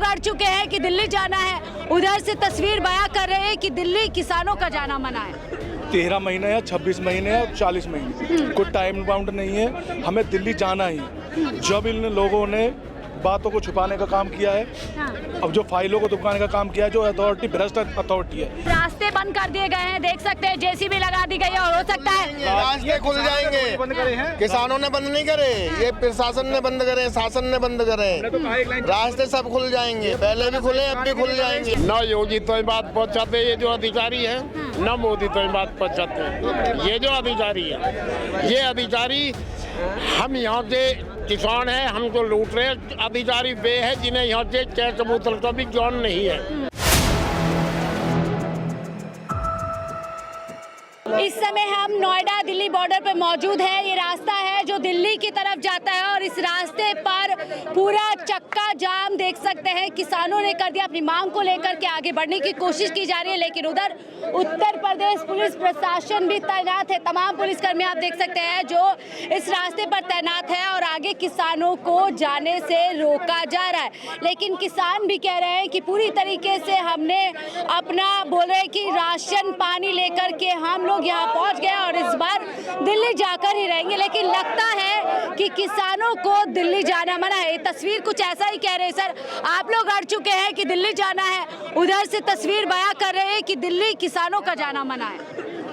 अड़ चुके हैं कि दिल्ली जाना है, उधर से तस्वीर बयां कर रहे हैं कि दिल्ली किसानों का जाना मना है। 13 महीने या 26 महीने या 40 महीने कोई टाइम बाउंड नहीं है, हमें दिल्ली जाना ही। जब इन लोगों ने बातों को छुपाने का काम किया है, अब जो फाइलों को दुकाने का काम किया है, जो अथॉरिटी भ्रष्ट अथॉरिटी है। रास्ते बंद कर दिए गए हैं, देख सकते हैं जेसीबी लगा दी गई है और हो सकता है रास्ते खुल जाएंगे। किसानों ने बंद नहीं करे, ये प्रशासन ने बंद करे, शासन ने बंद करे। रास्ते सब खुल जाएंगे, पहले भी खुले अब भी खुल जाएंगे। न योगी तो बात पहुंचाते ये जो अधिकारी हैं, न मोदी तो बात पहुंचाते हैं। ये जो अधिकारी है, ये अधिकारी हम यहाँ से किसान है, हमको लूट रहे अधिकारी वे है जिन्हें यहाँ से चाय कबूतर का भी ज्ञान नहीं है। इस समय हम नोएडा दिल्ली बॉर्डर पर मौजूद है। ये रास्ता है जो दिल्ली की तरफ जाता है और इस रास्ते पर पूरा चक्का जाम देख सकते हैं। किसानों ने कर दिया, अपनी मांग को लेकर के आगे बढ़ने की कोशिश की जा रही है, लेकिन उधर उत्तर प्रदेश पुलिस प्रशासन भी तैनात है। तमाम पुलिसकर्मी आप देख सकते हैं जो इस रास्ते पर तैनात है और आगे किसानों को जाने से रोका जा रहा है। लेकिन किसान भी कह रहे हैं कि पूरी तरीके से हमने अपना बोल रहे हैं कि राशन पानी लेकर के हम लोग यहाँ पहुँच गए और इस बार दिल्ली जाकर ही रहेंगे। लेकिन लगता है कि किसानों को दिल्ली जाना मना है। तस्वीर कुछ ऐसा ही कह रहे हैं। सर, आप लोग अड़ चुके हैं कि दिल्ली जाना है, उधर से तस्वीर बयां कर रहे हैं कि दिल्ली किसानों का जाना मना है।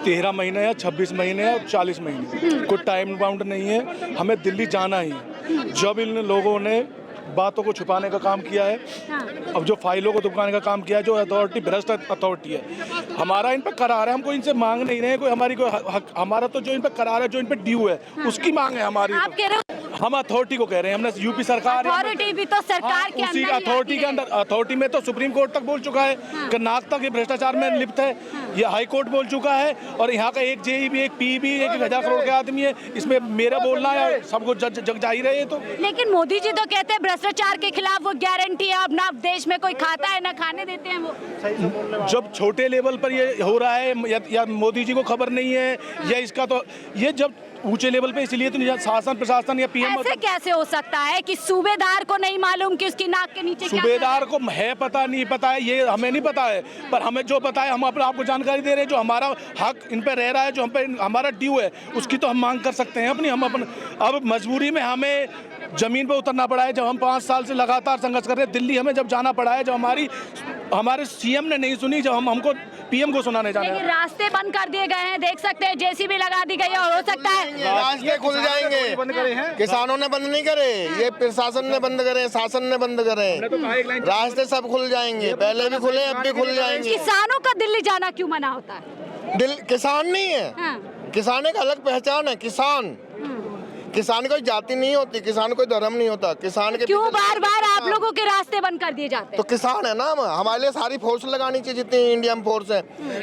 13 महीने या 26 महीने या 40 महीने कोई टाइम बाउंड नहीं है, हमें दिल्ली जाना ही। जब इन लोगों ने बातों को छुपाने का काम किया है, अब जो फाइलों को दुकाने का काम किया है, जो अथॉरिटी भ्रष्ट अथॉरिटी है। हमारा इन पर करार है, हम कोई इनसे मांग नहीं रहे, कोई हमारी कोई हक, हमारा तो जो इन पर करार है, जो इन पर ड्यू है, उसकी मांग है हमारी। आप कह रहे हो हम अथॉरिटी को कह रहे हैं, हमने यूपी सरकार अथॉरिटी भी तो सरकार के उसी अंदर ही अथॉरिटी के आती है। अंदर, अथॉरिटी में तो सुप्रीम कोर्ट तक बोल चुका है कि नाक तक ये भ्रष्टाचार में लिप्त है। ये हाई कोर्ट बोल चुका है और यहाँ का एक जेई भी, एक पी भी, 1,000 करोड़ के आदमी है, इसमें मेरा बोलना है, सबको जग जाहिर है ये तो। लेकिन मोदी जी तो कहते हैं भ्रष्टाचार के खिलाफ वो गारंटी है, अब ना देश में कोई खाता है ना खाने देते हैं वो। जब छोटे लेवल पर ये हो रहा है या मोदी जी को खबर नहीं है या इसका, तो ये जब ऊंचे लेवल पे, इसलिए तो शासन प्रशासन या पीएम ऐसे कैसे हो सकता है कि सूबेदार को नहीं मालूम कि उसकी नाक के नीचे क्या सूबेदार को है पता, नहीं पता है, ये हमें नहीं पता है, पर हमें जो पता है हम अपने आपको जानकारी दे रहे हैं। जो हमारा हक इन पे रह रहा है, जो हम पे हमारा ड्यू है, उसकी तो हम मांग कर सकते हैं अपनी। हम अपन अब मजबूरी में हमें जमीन पे उतरना पड़ा है। जब हम 5 साल से लगातार संघर्ष कर रहे हैं, दिल्ली हमें जब जाना पड़ा है, जब हमारे सीएम ने नहीं सुनी, जब हमको पीएम को सुनाने जाना है। रास्ते बंद कर दिए गए हैं, देख सकते हैं जेसीबी लगा दी गई है और हो सकता है रास्ते खुल जाएंगे। किसानों ने बंद नहीं करे, ये प्रशासन ने बंद करे, शासन ने बंद करे। रास्ते सब खुल जाएंगे, पहले भी खुले अब भी खुल जाएंगे। किसानों का दिल्ली जाना क्यों मना होता है? किसान नहीं है, किसान एक अलग पहचान है। किसान कोई जाति नहीं होती, किसान कोई धर्म नहीं होता। किसान के क्यों बार बार आप लोगों के रास्ते बंद कर दिए जाते हैं? तो किसान है ना, हमारे लिए सारी फोर्स लगानी चाहिए जितनी इंडियन फोर्स है,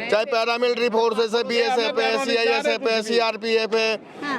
चाहे पैरामिलिट्री फोर्स है, BSF है, CISF है, CRPF है,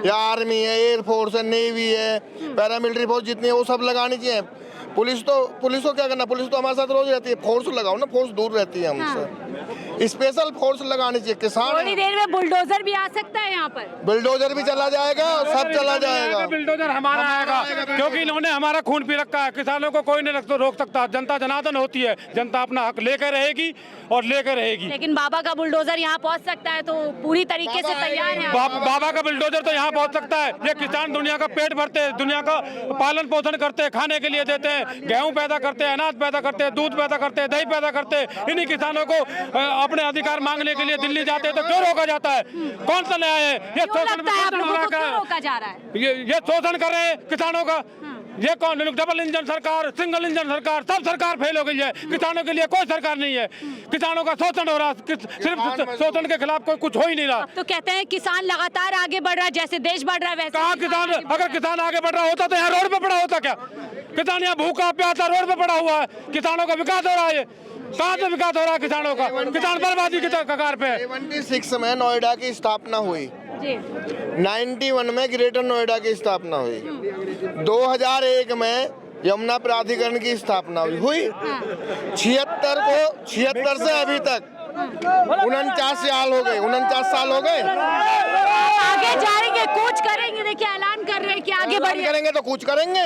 या आर्मी है, एयर फोर्स है, नेवी है, पैरामिलिट्री फोर्स जितनी है वो सब लगानी चाहिए। पुलिस को क्या करना, पुलिस तो हमारे साथ रोज रहती है। फोर्स लगाओ ना, फोर्स दूर रहती है हमसे। स्पेशल फोर्स लगानी चाहिए। किसान थोड़ी देर में बुलडोजर भी आ सकता है यहाँ पर। बुलडोजर भी चला जाएगा और सब चला जाएगा। बुलडोजर हमारा आएगा क्योंकि इन्होंने हमारा खून पी रखा है। किसानों को कोई नहीं रोक सकता। जनता जनार्दन होती है, जनता अपना हक लेकर रहेगी और लेकर रहेगी। लेकिन बाबा का बुलडोजर यहाँ पहुँच सकता है, तो पूरी तरीके से तैयार है। बाबा का बुलडोजर तो यहाँ पहुँच सकता है। ये किसान दुनिया का पेट भरते हैं, दुनिया का पालन पोषण करते हैं, खाने के लिए देते हैं, गेहूं पैदा करते हैं, अनाज पैदा करते हैं, दूध पैदा करते हैं, दही पैदा करते हैं। इन्हीं किसानों को अपने अधिकार मांगने के लिए दिल्ली जाते हैं तो क्यों रोका जाता है? कौन सा न्याय है? ये शोषण रोका जा रहा है, ये शोषण कर रहे हैं किसानों का। ये कौन? डबल इंजन सरकार, सिंगल इंजन सरकार, सब सरकार फेल हो गई है। किसानों के लिए कोई सरकार नहीं है। किसानों का शोषण हो रहा है, सिर्फ शोषण के खिलाफ कोई कुछ हो ही नहीं रहा। तो कहते हैं किसान लगातार आगे बढ़ रहा है, जैसे देश बढ़ रहा है वैसे। कहाँ किसान? अगर किसान आगे बढ़ रहा होता तो यहाँ रोड पे पड़ा होता क्या? किसान यहाँ भूखा प्यासा रोड पे पड़ा हुआ है। किसानों का विकास हो रहा है, कहाँ से विकास हो रहा है किसानों का? किसान बर्बादी की कगार पे। 76 में नोएडा की स्थापना हुई, 91 में ग्रेटर नोएडा की स्थापना हुई, 2001 में यमुना प्राधिकरण की स्थापना हुई। 76 से अभी तक 49 साल हो गए, 49 साल हो गए। आगे जाएंगे, कूच करेंगे। देखिए ऐलान कर रहे हैं कि आगे बढ़िए करेंगे तो कुछ करेंगे।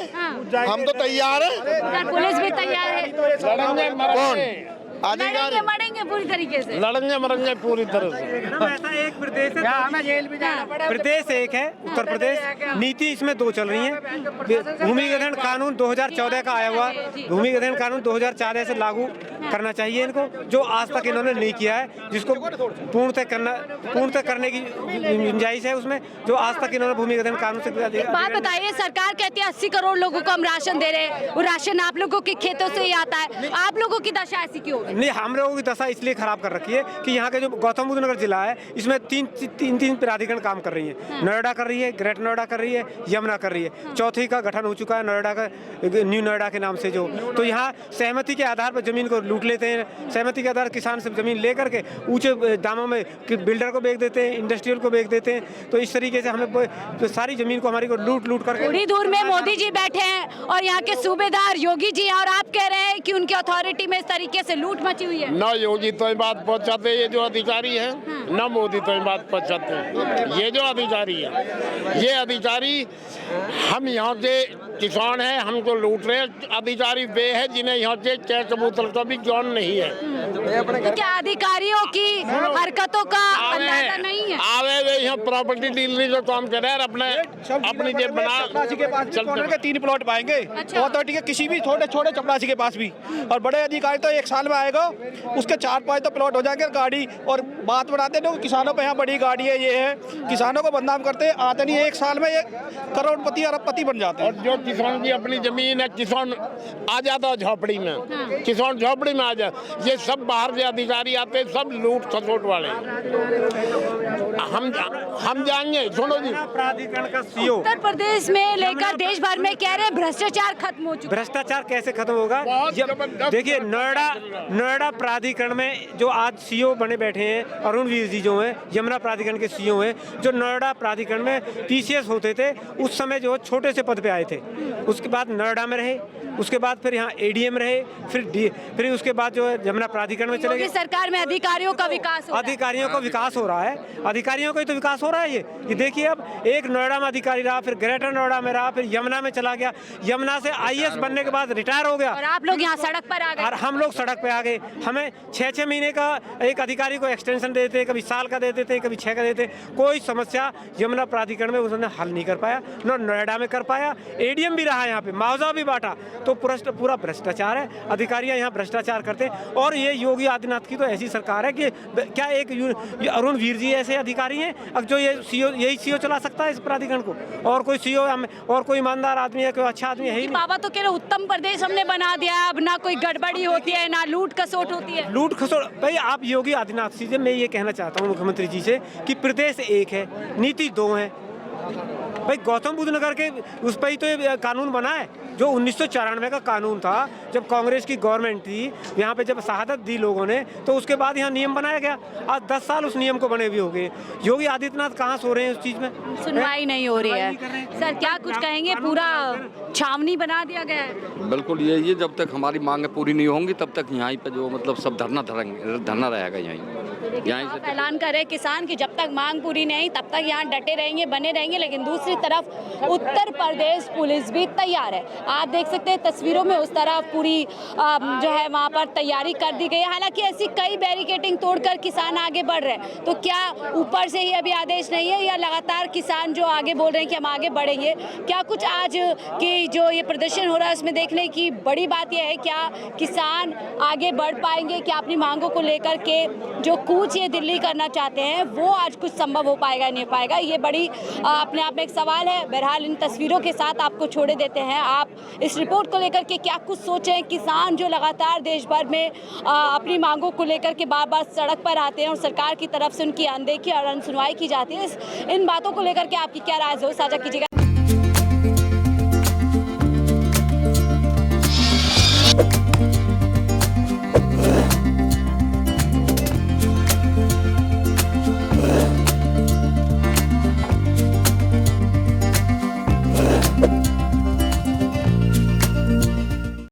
हम तो तैयार हैं। उधर पुलिस भी तैयार है। कौन लड़ेंगे मरेंगे पूरी तरीके से। लड़ेंगे मरेंगे पूरी तरह से। ऐसा एक प्रदेश है, हमें जेल भी जाना पड़ेगा। प्रदेश एक है उत्तर प्रदेश, नीति इसमें दो चल रही है। भूमिगत कानून 2014 का आया हुआ, भूमिगत कानून 2014 से लागू करना चाहिए इनको, जो आज तक इन्होंने नहीं किया है, जिसको पूर्णतः करने की गुंजाइश है उसमें, जो आज तक इन्होंने भूमिगत कानून से। बात बताइए, सरकार कहती है 80 करोड़ लोगों को हम राशन दे रहे हैं, वो राशन आप लोगों के खेतों से ही आता है, आप लोगों की दशा ऐसी क्यों हो गई? नहीं, हम लोगों की दशा इसलिए खराब कर रखी है कि यहाँ के जो गौतम बुद्ध नगर जिला है, इसमें तीन प्राधिकरण काम कर रही है। नोएडा कर रही है, ग्रेट नोएडा कर रही है, यमुना कर रही है, चौथी का गठन हो चुका है नोएडा का, न्यू नोएडा के नाम से। जो तो यहाँ सहमति के आधार पर जमीन को लूट लेते हैं, सहमति के आधार पर किसान से जमीन लेकर के ऊंचे दामों में बिल्डर को बेच देते हैं, इंडस्ट्रियल को बेच देते हैं। तो इस तरीके से हमें सारी जमीन को हमारी को लूट करके। थोड़ी दूर में मोदी जी बैठे हैं और यहाँ के सूबेदार योगी जी, और आप कह रहे हैं कि उनकी अथॉरिटी में इस तरीके से लूट मची हुई है। ना योगी तो ये बात पहुंचाते, ये जो अधिकारी हैं, ना मोदी तो ये बात पहुंचाते हैं। ये जो अधिकारी है, ये अधिकारी हम यहाँ के किसान हैं, हमको लूट रहे हैं। अधिकारी वे है जिन्हें यहाँ के चाय कबूतर का भी ज्ञान नहीं है। तो क्या अधिकारियों की हरकतों का अंदाजा नहीं है? आवे वे यहाँ प्रॉपर्टी डीलरी का काम कर रहे हैं, अपनी जेब बना के 3 प्लॉट पाएंगे अथॉरिटी के, किसी भी छोटे चपरासी के पास भी। और बड़े अधिकारी तो 1 साल में आएगा, उसके 4-5 तो प्लॉट हो जाएंगे गाड़ी। और बात बनाते हैं किसानों पे, यहाँ बड़ी गाड़ी है, ये है, किसानों को बदनाम करते हैं। आते नहीं 1 साल में ये करोड़पति अरबपति बन जाते हैं। और जो किसान की अपनी जमीन है, किसान आ जाता झोपड़ी में, किसान झोपड़ी में आ जाता। ये सब बाहर से अधिकारी आते हैं, सब लूट खसोट वाले। हम जाएंगे, सुनो जी, प्राधिकरण का सीओ उत्तर प्रदेश में लेकर देश भर में कह रहे हैं भ्रष्टाचार खत्म हो चुका। भ्रष्टाचार कैसे खत्म होगा? देखिए नोएडा प्राधिकरण में जो आज सीओ बने बैठे हैं, अरुण वीर जी जो हैं, यमुना प्राधिकरण के सीओ हैं, जो नोएडा प्राधिकरण में पीसीएस होते थे, उस समय जो छोटे से पद पे आए थे, उसके बाद नोएडा में रहे, उसके बाद फिर यहाँ एडीएम रहे, फिर उसके बाद जो है यमुना प्राधिकरण में चले गए। सरकार में अधिकारियों का विकास हो रहा है। अधिकारियों का विकास हो रहा है, अधिकारियों का ही तो विकास हो रहा है। ये देखिए, अब एक नोएडा में अधिकारी रहा, फिर ग्रेटर नोएडा में रहा, फिर यमुना में चला गया, यमुना से आईएएस बनने के बाद रिटायर हो गया, और आप लोग यहाँ सड़क पर आ गए। और हम लोग सड़क पे आ गए। हमें 6-6 महीने का एक अधिकारी को एक्सटेंशन देते, कभी साल का देते थे, कभी 6 का देते। कोई समस्या यमुना प्राधिकरण में उसने हल नहीं कर पाया, न नोएडा में कर पाया। एडीएम भी रहा, यहाँ पे मुआवजा भी बांटा। तो पूरा भ्रष्टाचार है, अधिकारियां यहाँ भ्रष्टाचार करते हैं। और ये योगी आदित्यनाथ की तो ऐसी सरकार है कि क्या एक अरुण वीर जी ऐसे अधिकारी हैं अब जो यही सीओ चला सकता है इस प्राधिकरण को? और कोई सीओ और कोई ईमानदार आदमी है, कोई अच्छा आदमी है ही नहीं। बाबा तो कह रहे उत्तम प्रदेश हमने बना दिया, अब ना कोई गड़बड़ी होती है, ना लूट खसोट होती है। लूट खसोट भाई, आप योगी आदित्यनाथ जी से मैं ये कहना चाहता हूँ, मुख्यमंत्री जी से, कि प्रदेश एक है, नीति 2 है। भाई गौतम बुद्ध नगर के उस पर ही तो ये कानून बना है, जो 1994 का कानून था, जब कांग्रेस की गवर्नमेंट थी, यहाँ पे जब शहादत दी लोगों ने, तो उसके बाद यहाँ नियम बनाया गया। आज 10 साल उस नियम को बने हुए हो गए। योगी आदित्यनाथ कहाँ सो रहे हैं उस चीज़ में? सुनवाई नहीं हो रही है। सर क्या कुछ कहेंगे? पूरा छावनी बना दिया गया है। बिल्कुल ये जब तक हमारी मांगें पूरी नहीं होंगी तब तक यहाँ पे जो मतलब सब धरना रहेगा यहीं आप ऐलान कर रहे किसान की जब तक मांग पूरी नहीं तब तक यहाँ डटे रहेंगे, बने रहेंगे। लेकिन दूसरी तरफ उत्तर प्रदेश पुलिस भी तैयार है। आप देख सकते हैं तस्वीरों में, उस तरफ पूरी जो है वहाँ पर तैयारी कर दी गई है। हालांकि ऐसी कई बैरिकेडिंग तोड़कर किसान आगे बढ़ रहे हैं। तो क्या ऊपर से ही अभी आदेश नहीं है, या लगातार किसान जो आगे बोल रहे हैं कि हम आगे बढ़ेंगे? क्या कुछ आज की जो ये प्रदर्शन हो रहा है उसमें देखने की बड़ी बात यह है, क्या किसान आगे बढ़ पाएंगे? क्या अपनी मांगों को लेकर के जो कूच ये दिल्ली करना चाहते हैं वो आज कुछ संभव हो पाएगा नहीं पाएगा? ये बड़ी अपने आप में एक सवाल है। बहरहाल इन तस्वीरों के साथ आपको छोड़े देते हैं। आप इस रिपोर्ट को लेकर के क्या कुछ सोचें? किसान जो लगातार देश भर में अपनी मांगों को लेकर के बार बार सड़क पर आते हैं और सरकार की तरफ से उनकी अनदेखी और अनसुनवाई की जाती है, इन बातों को लेकर के आपकी क्या राय है साझा कीजिएगा।